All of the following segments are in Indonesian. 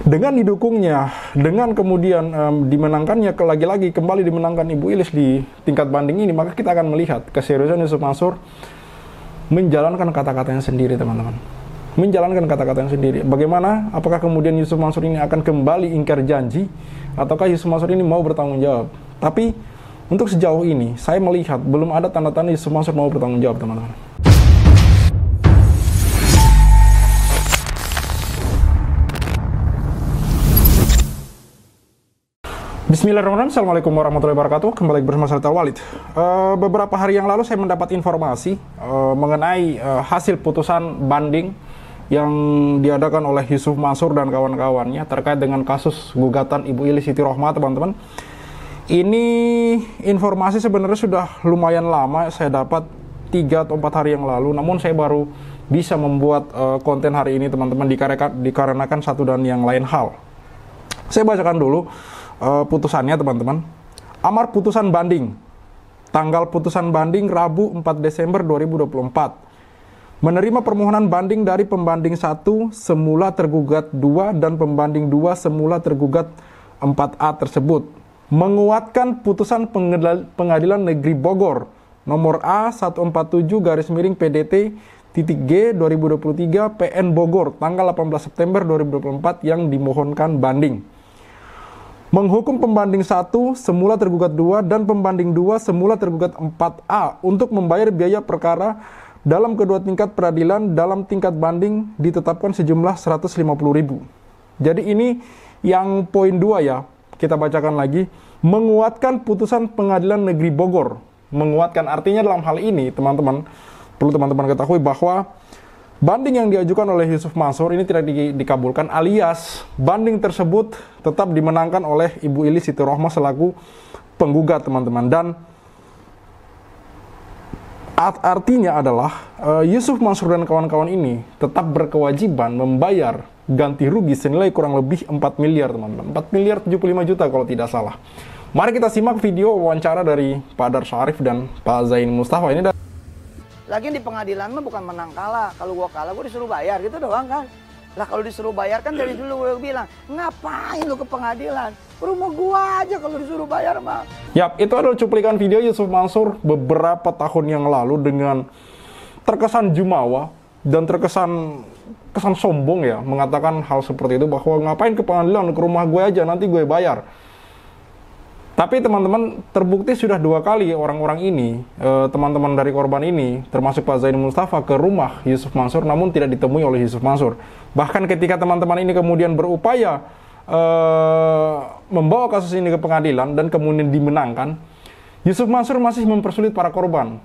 Dengan didukungnya, dengan kemudian dimenangkannya, lagi-lagi kembali dimenangkan Ibu Ilis di tingkat banding ini, maka kita akan melihat keseriusan Yusuf Mansur menjalankan kata-katanya sendiri, teman-teman. Menjalankan kata-katanya sendiri. Bagaimana? Apakah kemudian Yusuf Mansur ini akan kembali ingkar janji, ataukah Yusuf Mansur ini mau bertanggung jawab? Tapi untuk sejauh ini, saya melihat belum ada tanda-tanda Yusuf Mansur mau bertanggung jawab, teman-teman. Bismillahirrahmanirrahim. Assalamualaikum warahmatullahi wabarakatuh. Kembali bersama saya Walid. Beberapa hari yang lalu saya mendapat informasi mengenai hasil putusan banding yang diadakan oleh Yusuf Mansur dan kawan-kawannya terkait dengan kasus gugatan Ibu Ilis Siti Rohmah, teman-teman. Ini informasi sebenarnya sudah lumayan lama saya dapat 3 atau 4 hari yang lalu, namun saya baru bisa membuat konten hari ini, teman-teman, dikarenakan satu dan yang lain hal. Saya bacakan dulu putusannya, teman-teman. Amar putusan banding. Tanggal putusan banding Rabu 4 Desember 2024. Menerima permohonan banding dari pembanding 1 semula tergugat 2 dan pembanding 2 semula tergugat 4A tersebut. Menguatkan putusan Pengadilan Negeri Bogor nomor A147/PDT-G 2023 PN Bogor tanggal 18 September 2024 yang dimohonkan banding. Menghukum pembanding 1 semula tergugat 2 dan pembanding 2 semula tergugat 4A untuk membayar biaya perkara dalam kedua tingkat peradilan dalam tingkat banding ditetapkan sejumlah 150.000. Jadi ini yang poin 2 ya. Kita bacakan lagi. Menguatkan putusan Pengadilan Negeri Bogor. Menguatkan artinya dalam hal ini, teman-teman, perlu teman-teman ketahui bahwa banding yang diajukan oleh Yusuf Mansur ini tidak dikabulkan, alias banding tersebut tetap dimenangkan oleh Ibu Ilis Siti Rohmah selaku penggugat, teman-teman. Dan artinya adalah Yusuf Mansur dan kawan-kawan ini tetap berkewajiban membayar ganti rugi senilai kurang lebih 4 miliar, teman-teman. 4 miliar 75 juta kalau tidak salah. Mari kita simak video wawancara dari Pak Dar Syarif dan Pak Zaini Mustafa ini. Lagian di pengadilan mah bukan menang kalah. Kalau gua kalah, gua disuruh bayar gitu doang kan. Lah kalau disuruh bayar kan dari dulu gua bilang, ngapain lu ke pengadilan? Rumah gua aja kalau disuruh bayar mah. Yap, itu adalah cuplikan video Yusuf Mansur beberapa tahun yang lalu dengan terkesan jumawa dan terkesan sombong ya, mengatakan hal seperti itu bahwa ngapain ke pengadilan, ke rumah gue aja nanti gue bayar. Tapi teman-teman, terbukti sudah 2 kali orang-orang ini, teman-teman dari korban ini, termasuk Pak Zaini Mustafa, ke rumah Yusuf Mansur, namun tidak ditemui oleh Yusuf Mansur. Bahkan ketika teman-teman ini kemudian berupaya membawa kasus ini ke pengadilan dan kemudian dimenangkan, Yusuf Mansur masih mempersulit para korban.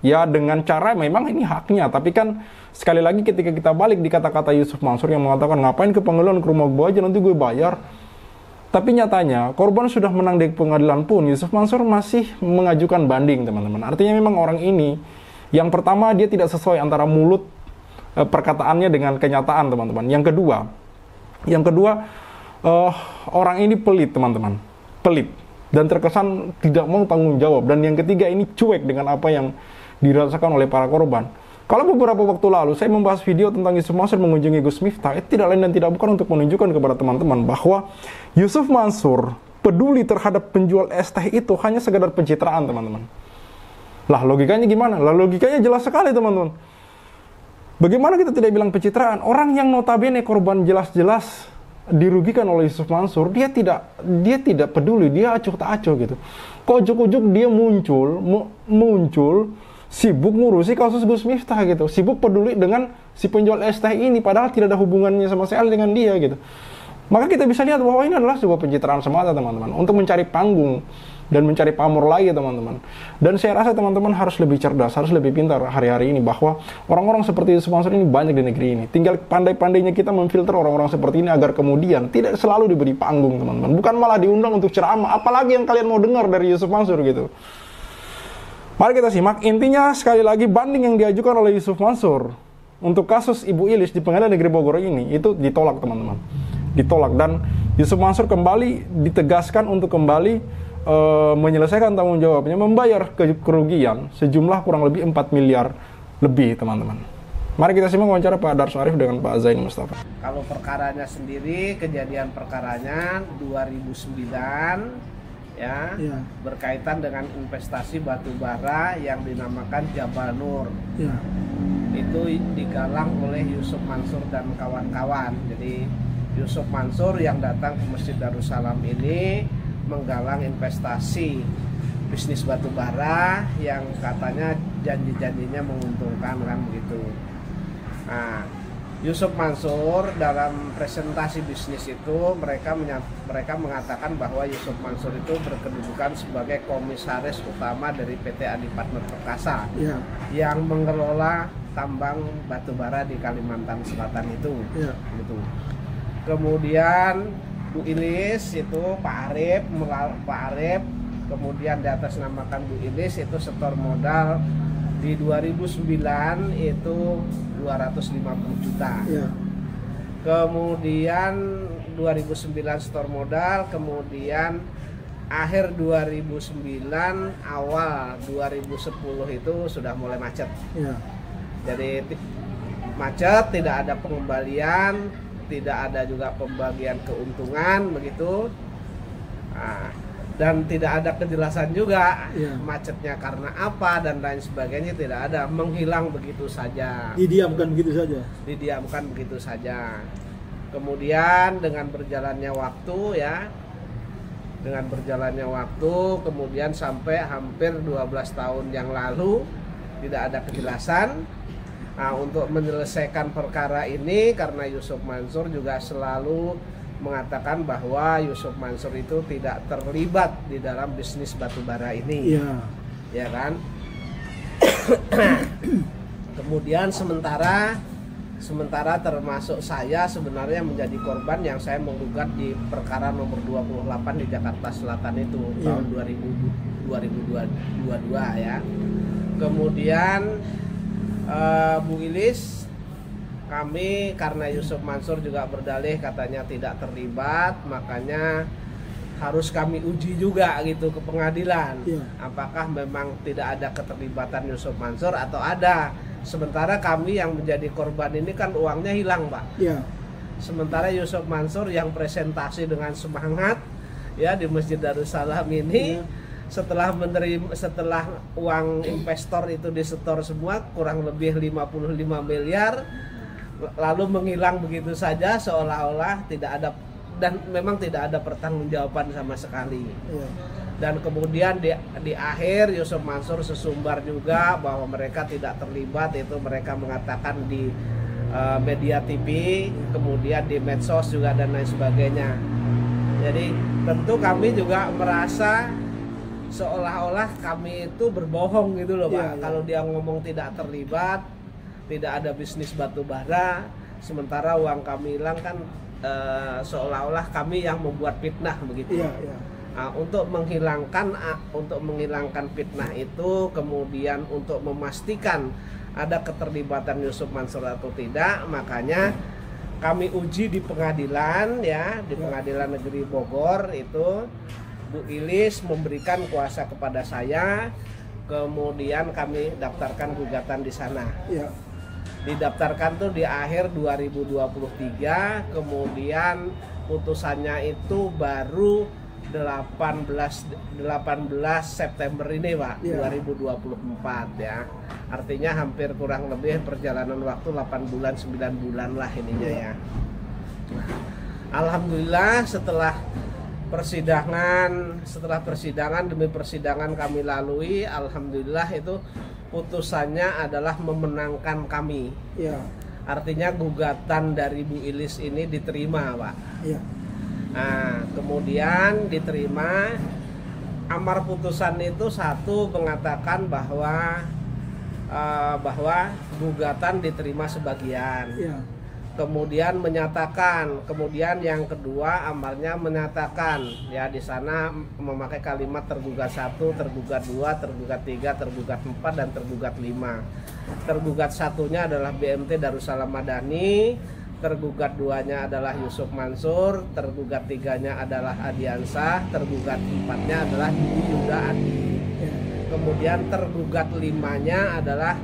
Ya dengan cara memang ini haknya, tapi kan sekali lagi ketika kita balik di kata-kata Yusuf Mansur yang mengatakan ngapain ke pengadilan, ke rumah gue aja nanti gue bayar. Tapi nyatanya, korban sudah menang di pengadilan pun, Yusuf Mansur masih mengajukan banding, teman-teman. Artinya memang orang ini, yang pertama dia tidak sesuai antara mulut perkataannya dengan kenyataan, teman-teman. Yang kedua, orang ini pelit, teman-teman. Pelit. Dan terkesan tidak mau tanggung jawab. Dan yang ketiga, ini cuek dengan apa yang dirasakan oleh para korban. Kalau beberapa waktu lalu saya membahas video tentang Yusuf Mansur mengunjungi Gus Miftah, itu tidak lain dan tidak bukan untuk menunjukkan kepada teman-teman bahwa Yusuf Mansur peduli terhadap penjual es teh itu hanya sekedar pencitraan, teman-teman. Lah logikanya gimana? Lah logikanya jelas sekali, teman-teman. Bagaimana kita tidak bilang pencitraan? Orang yang notabene korban jelas-jelas dirugikan oleh Yusuf Mansur, dia tidak peduli, dia acuh tak acuh gitu. Kok ujuk-ujuk dia muncul sibuk ngurusi kasus Gus Miftah gitu, sibuk peduli dengan si penjual es teh ini, padahal tidak ada hubungannya sama sekali dengan dia gitu. Maka kita bisa lihat bahwa ini adalah sebuah pencitraan semata, teman-teman, untuk mencari panggung dan mencari pamor lagi, teman-teman. Dan saya rasa teman-teman harus lebih cerdas, harus lebih pintar hari-hari ini bahwa orang-orang seperti Yusuf Mansur ini banyak di negeri ini. Tinggal pandai-pandainya kita memfilter orang-orang seperti ini agar kemudian tidak selalu diberi panggung, teman-teman. Bukan malah diundang untuk ceramah, apalagi yang kalian mau dengar dari Yusuf Mansur gitu. Mari kita simak. Intinya sekali lagi, banding yang diajukan oleh Yusuf Mansur untuk kasus Ibu Ilis di Pengadilan Negeri Bogor ini itu ditolak, teman-teman. Ditolak, dan Yusuf Mansur kembali ditegaskan untuk kembali menyelesaikan tanggung jawabnya, membayar kerugian sejumlah kurang lebih 4 miliar lebih, teman-teman. Mari kita simak wawancara Pak Darso Arif dengan Pak Zaini Mustafa. Kalau perkaranya sendiri, kejadian perkaranya 2009 ya, berkaitan dengan investasi batu bara yang dinamakan Jabal Nur. Ya. Itu digalang oleh Yusuf Mansur dan kawan-kawan. Jadi Yusuf Mansur yang datang ke Masjid Darussalam ini menggalang investasi bisnis batu bara yang katanya janji-janjinya menguntungkan kan begitu. Nah, Yusuf Mansur dalam presentasi bisnis itu mereka mengatakan bahwa Yusuf Mansur itu berkedudukan sebagai komisaris utama dari PT Adi Partner Perkasa yang mengelola tambang batu bara di Kalimantan Selatan itu. Gitu. Kemudian Bu Ilis itu Pak Arif, kemudian di atas namakan Bu Ilis itu setor modal di 2009 itu 250 juta. Kemudian 2009 setor modal, kemudian akhir 2009 awal 2010 itu sudah mulai macet. Jadi macet, tidak ada pengembalian, tidak ada juga pembagian keuntungan begitu. Dan tidak ada kejelasan juga macetnya karena apa dan lain sebagainya, tidak ada, menghilang begitu saja. Didiamkan begitu saja. Didiamkan begitu saja. Kemudian dengan berjalannya waktu, kemudian sampai hampir 12 tahun yang lalu tidak ada kejelasan. Nah, untuk menyelesaikan perkara ini karena Yusuf Mansur juga selalu mengatakan bahwa Yusuf Mansur itu tidak terlibat di dalam bisnis batubara ini, ya kan? Kemudian sementara termasuk saya sebenarnya menjadi korban yang saya menggugat di perkara nomor 28 di Jakarta Selatan itu tahun 2022 ya. Kemudian Bu Ilis, kami karena Yusuf Mansur juga berdalih katanya tidak terlibat, makanya harus kami uji juga gitu ke pengadilan. Apakah memang tidak ada keterlibatan Yusuf Mansur atau ada. Sementara kami yang menjadi korban ini kan uangnya hilang, Pak. Sementara Yusuf Mansur yang presentasi dengan semangat ya di Masjid Darussalam ini setelah uang investor itu disetor semua kurang lebih 55 miliar lalu menghilang begitu saja seolah-olah tidak ada, dan memang tidak ada pertanggungjawaban sama sekali. Dan kemudian di akhir Yusuf Mansur sesumbar juga bahwa mereka tidak terlibat, itu mereka mengatakan di media TV, kemudian di medsos juga dan lain sebagainya. Jadi tentu kami juga merasa seolah-olah kami itu berbohong gitu loh, Pak. Kalau dia ngomong tidak terlibat, tidak ada bisnis batu bara, sementara uang kami hilang kan, seolah-olah kami yang membuat fitnah begitu. Nah, untuk menghilangkan fitnah itu, kemudian untuk memastikan ada keterlibatan Yusuf Mansur atau tidak, makanya kami uji di pengadilan ya, di Pengadilan Negeri Bogor itu Bu Ilis memberikan kuasa kepada saya, kemudian kami daftarkan gugatan di sana. Didaftarkan tuh di akhir 2023, kemudian putusannya itu baru 18 September ini, Pak, 2024 ya. Artinya hampir kurang lebih perjalanan waktu 8 bulan 9 bulan lah ininya ya. Alhamdulillah setelah persidangan demi persidangan kami lalui, alhamdulillah itu putusannya adalah memenangkan kami. Artinya gugatan dari Bu Ilis ini diterima, Pak. Nah, kemudian diterima. Amar putusan itu satu mengatakan bahwa gugatan diterima sebagian. Kemudian kemudian yang kedua amarnya menyatakan ya, di sana memakai kalimat tergugat 1, tergugat 2, tergugat 3, tergugat 4 dan tergugat 5. Tergugat satunya adalah BMT Darussalam Madani, tergugat 2-nya adalah Yusuf Mansur, tergugat 3-nya adalah Adiansah, tergugat 4-nya adalah Yuda Adi. Kemudian tergugat 5-nya adalah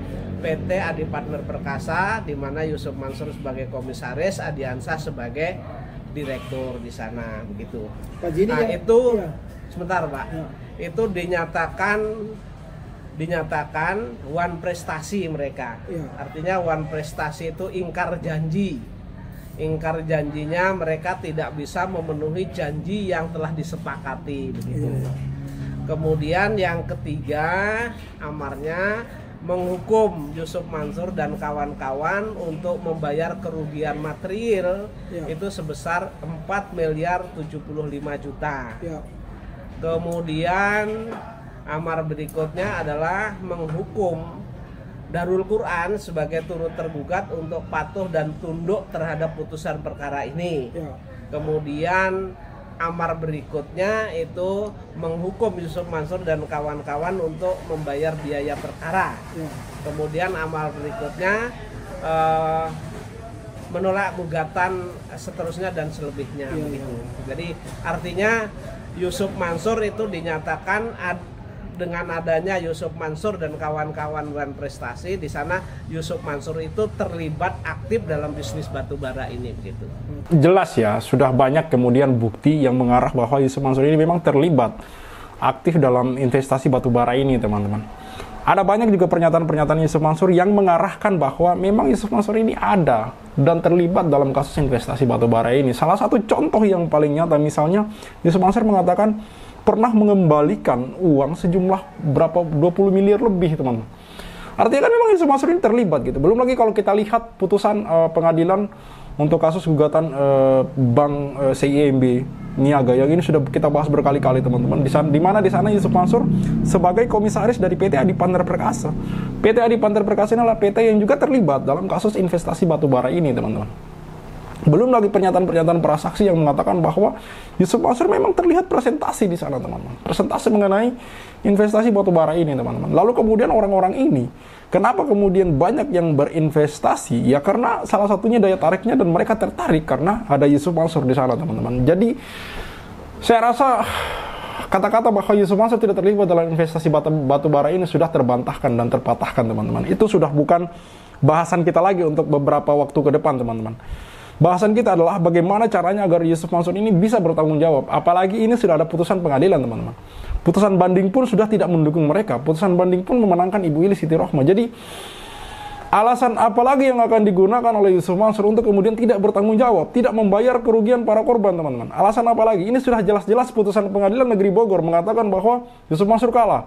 PT Adi Partner Perkasa, di mana Yusuf Mansur sebagai komisaris, Adiansah sebagai direktur di sana, begitu. Nah itu sebentar Pak, itu dinyatakan one prestasi mereka. Artinya one prestasi itu ingkar janji. Ingkar janjinya mereka tidak bisa memenuhi janji yang telah disepakati, begitu. Kemudian yang ketiga, amarnya menghukum Yusuf Mansur dan kawan-kawan untuk membayar kerugian material itu sebesar 4.075.000.000. Kemudian amar berikutnya adalah menghukum Darul Quran sebagai turut tergugat untuk patuh dan tunduk terhadap putusan perkara ini. Kemudian amar berikutnya itu menghukum Yusuf Mansur dan kawan-kawan untuk membayar biaya perkara. Kemudian amar berikutnya menolak gugatan seterusnya dan selebihnya. Begitu. Jadi artinya Yusuf Mansur itu dinyatakan dengan adanya Yusuf Mansur dan kawan-kawan One Prestasi, di sana Yusuf Mansur itu terlibat aktif dalam bisnis batubara ini, begitu. Jelas ya, sudah banyak kemudian bukti yang mengarah bahwa Yusuf Mansur ini memang terlibat aktif dalam investasi batubara ini, teman-teman. Ada banyak juga pernyataan-pernyataan Yusuf Mansur yang mengarahkan bahwa memang Yusuf Mansur ini ada dan terlibat dalam kasus investasi batubara ini. Salah satu contoh yang paling nyata, misalnya Yusuf Mansur mengatakan pernah mengembalikan uang sejumlah berapa 20 miliar lebih, teman-teman. Artinya kan memang Yusuf Mansur ini terlibat gitu. Belum lagi kalau kita lihat putusan pengadilan untuk kasus gugatan Bank CIMB Niaga yang ini sudah kita bahas berkali-kali, teman-teman. Di mana di sana Yusuf Mansur sebagai komisaris dari PT Adi Partner Perkasa. PT Adi Partner Perkasa ini adalah PT yang juga terlibat dalam kasus investasi batubara ini, teman-teman. Belum lagi pernyataan-pernyataan para saksi yang mengatakan bahwa Yusuf Mansur memang terlihat presentasi di sana, teman-teman. Presentasi mengenai investasi batubara ini, teman-teman. Lalu kemudian orang-orang ini, kenapa kemudian banyak yang berinvestasi? Ya karena salah satunya daya tariknya dan mereka tertarik karena ada Yusuf Mansur di sana, teman-teman. Jadi saya rasa kata-kata bahwa Yusuf Mansur tidak terlibat dalam investasi batubara ini sudah terbantahkan dan terpatahkan, teman-teman. Itu sudah bukan bahasan kita lagi untuk beberapa waktu ke depan, teman-teman. Bahasan kita adalah bagaimana caranya agar Yusuf Mansur ini bisa bertanggung jawab. Apalagi ini sudah ada putusan pengadilan, teman-teman. Putusan banding pun sudah tidak mendukung mereka. Putusan banding pun memenangkan Ibu Ili Siti Rohmah. Jadi, alasan apa lagi yang akan digunakan oleh Yusuf Mansur untuk kemudian tidak bertanggung jawab, tidak membayar kerugian para korban, teman-teman? Alasan apa lagi? Ini sudah jelas-jelas putusan pengadilan negeri Bogor mengatakan bahwa Yusuf Mansur kalah.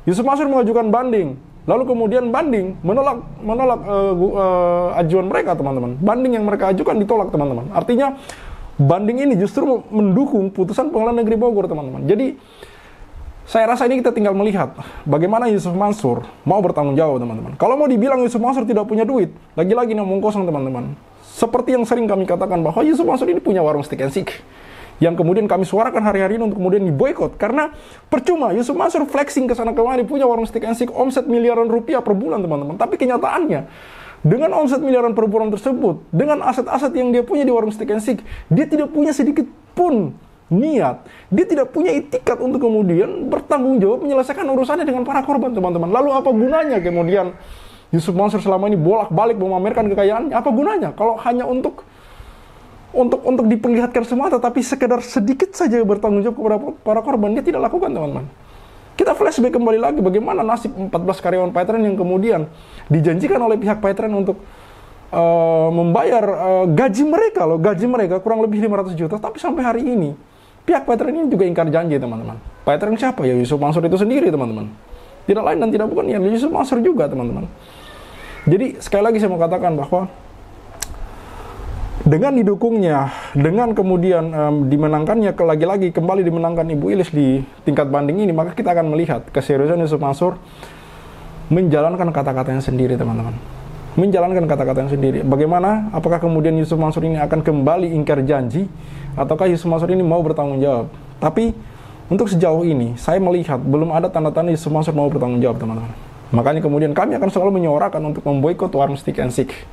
Yusuf Mansur mengajukan banding. Lalu kemudian banding menolak ajuan mereka, teman-teman. Banding yang mereka ajukan ditolak, teman-teman. Artinya banding ini justru mendukung putusan pengadilan negeri Bogor, teman-teman. Jadi saya rasa ini kita tinggal melihat bagaimana Yusuf Mansur mau bertanggung jawab, teman-teman. Kalau mau dibilang Yusuf Mansur tidak punya duit, lagi-lagi ngomong kosong, teman-teman. Seperti yang sering kami katakan bahwa Yusuf Mansur ini punya warung steak and shake yang kemudian kami suarakan hari-hari ini untuk kemudian diboykot. Karena percuma Yusuf Mansur flexing ke sana kemari punya warung steak and shake omset miliaran rupiah per bulan, teman-teman. Tapi kenyataannya dengan omset miliaran per bulan tersebut, dengan aset-aset yang dia punya di warung steak and shake, dia tidak punya sedikit pun niat, dia tidak punya itikat untuk kemudian bertanggung jawab menyelesaikan urusannya dengan para korban, teman-teman. Lalu apa gunanya kemudian Yusuf Mansur selama ini bolak-balik memamerkan kekayaannya? Apa gunanya kalau hanya untuk diperlihatkan semata, tapi sekedar sedikit saja bertanggung jawab kepada para korban dia tidak lakukan, teman-teman. Kita flashback kembali lagi bagaimana nasib 14 karyawan Paytren yang kemudian dijanjikan oleh pihak Paytren untuk membayar gaji mereka kurang lebih 500 juta, tapi sampai hari ini pihak Paytren ini juga ingkar janji, teman-teman. Paytren siapa? Ya Yusuf Mansur itu sendiri, teman-teman. Tidak lain dan tidak bukan, ya Yusuf Mansur juga, teman-teman. Jadi sekali lagi saya mau katakan bahwa dengan didukungnya, dengan kemudian dimenangkannya, lagi-lagi kembali dimenangkan Ibu Ilis di tingkat banding ini, maka kita akan melihat keseriusan Yusuf Mansur menjalankan kata-katanya sendiri, teman-teman. Menjalankan kata-katanya sendiri. Bagaimana? Apakah kemudian Yusuf Mansur ini akan kembali ingkar janji, ataukah Yusuf Mansur ini mau bertanggung jawab? Tapi untuk sejauh ini, saya melihat belum ada tanda-tanda Yusuf Mansur mau bertanggung jawab, teman-teman. Makanya kemudian kami akan selalu menyuarakan untuk memboikot warung steak and shake.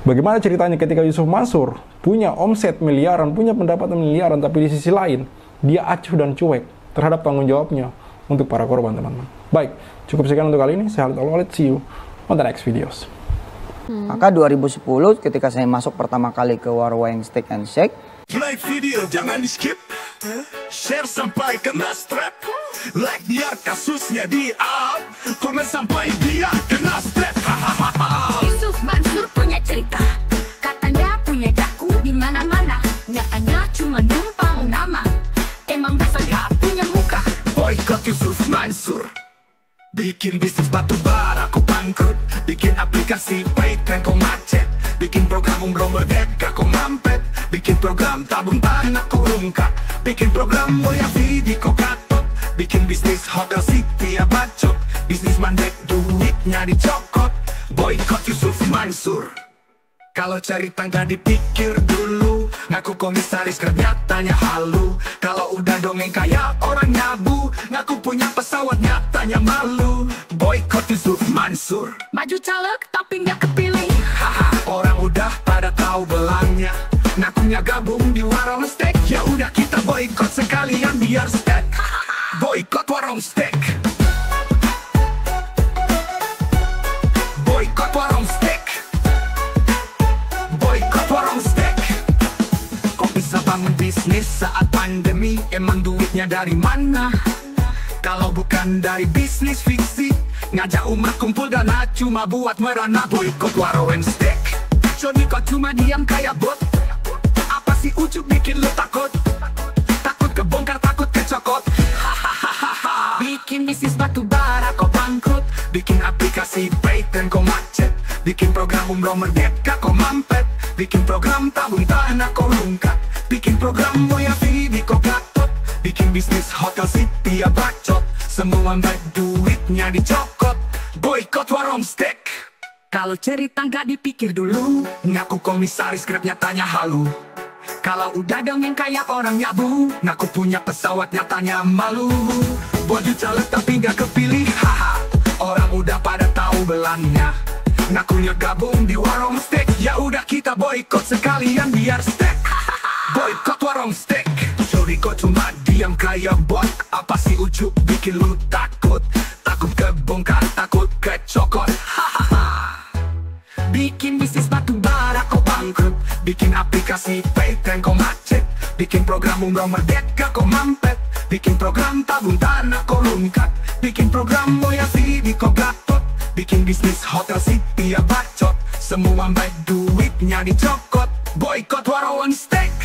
Bagaimana ceritanya ketika Yusuf Mansur punya omset miliaran, punya pendapatan miliaran, tapi di sisi lain dia acuh dan cuek terhadap tanggung jawabnya untuk para korban, teman-teman. Baik, cukup sekian untuk kali ini. Saya Khalid Al-Walid, see you on the next videos. Maka 2010 ketika saya masuk pertama kali ke Warung Steak and Shake, Like video jangan di skip, share sampai kena strap, like biar kasusnya di up, komen sampai dia kena strap. Yusuf Mansur punya cerita, katanya punya daku di mana-mana, nyatanya cuma numpang nama, emang dasar gak punya muka. Boykot Yusuf Mansur, bikin bisnis batu bara kau bangkrut, bikin aplikasi Paytran kau macet, bikin program umroh merdeka kau mampet, bikin program tabung tanah kau rungkat, bikin program mulia video kau katot, bikin bisnis hotel city ya bacot, bisnis mandek duitnya dicokot. Boykot Yusuf Mansur. Kalau cari tangga dipikir dulu, ngaku komisaris nyatanya halu. Kalau udah dongeng kayak orang nyabu, ngaku punya pesawat nyatanya malu. Boykot Yusuf Mansur. Maju caleg tapi nggak kepilih. Haha, orang udah pada tahu belangnya, ngakunya gabung di Warung Steak. Ya udah kita boykot sekalian biar steak. Boykot Warung Steak. Boykot Warung Steak. Boykot Warung Steak. Kok bisa bangun bisnis saat pandemi? Emang duitnya dari mana? Kalau bukan dari bisnis fiksi, ngajak umat kumpul dana cuma buat merana. Boykot Warung Steak. Joni kok cuma diam kayak bot? Apa sih ujuk bikin lu takut? Takut kebongkar, takut kecokot. Bikin bisnis batu bara kok bangkrut, Bikin aplikasi Paytran kau macet, bikin program umroh merdeka kau mampet, bikin program tabung tanah kau rungkat, bikin program moya video kau gatot, bikin bisnis hotel city ya bacot, semua baik duitnya dicokot. Boykot Warung Steak. Kalau cerita nggak dipikir dulu, ngaku komisaris Grab nyatanya halu. Kalau udah dongeng kayak orang nyabu, ngaku punya pesawat nyatanya malu. Baju caleg tapi nggak kepilih, haha. Orang udah pada tahu belangnya, ngakunya gabung di Warung Steak. Ya udah kita boykot sekalian biar steak. Boykot Warung Steak. Sorry kok cuma diam kayak bot? Apa sih ujuk bikin lu takut? Takut kebongkar, takut kecokot. Bikin bisnis batu bara kau bangkrut, bikin aplikasi Paytran kau macet, bikin program umroh merdeka kau mampet, bikin program tabung tanah kau rungkat, bikin program moya video kau gatot, bikin bisnis hotel city ya bacot, semua baik duitnya dicokot. Boykot Warung Steak.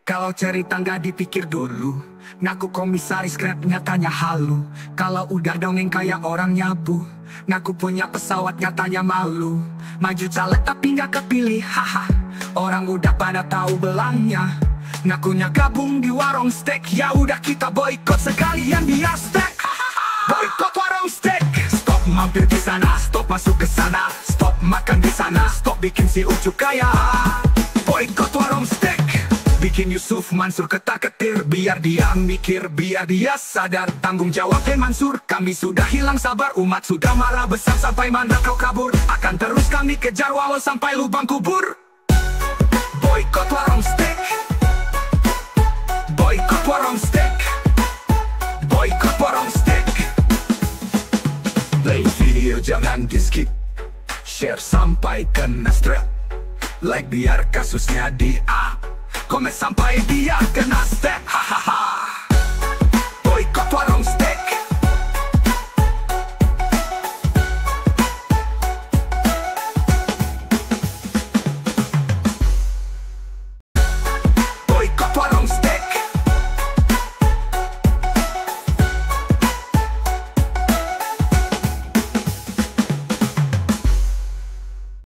Kalau cerita nggak dipikir dulu, ngaku komisaris Grab nyatanya halu. Kalau udah dongeng kayak orang nyabu, ngaku punya pesawat nyatanya malu. Maju caleg tapi nggak kepilih, haha. Orang udah pada tahu belangnya, ngakunya gabung di Warung Steak. Ya udah kita boykot sekalian biar steak. Boykot Warung Steak. Stop mampir di sana, stop masuk ke sana, stop makan di sana, stop bikin si ujuk kaya. Boykot Warung Steak. Bikin Yusuf Mansur ketar-ketir, biar dia mikir, biar dia sadar tanggung jawabnya Mansur. Kami sudah hilang sabar, umat sudah marah besar, sampai mana kau kabur? Akan terus kami kejar walau sampai lubang kubur. Boykot Warung Steak. Boykot Warung Steak. Boykot Warung Steak. Play video jangan di skip, share sampai kena strap, like biar kasusnya di up, komen sampai dia kena step. Hahaha.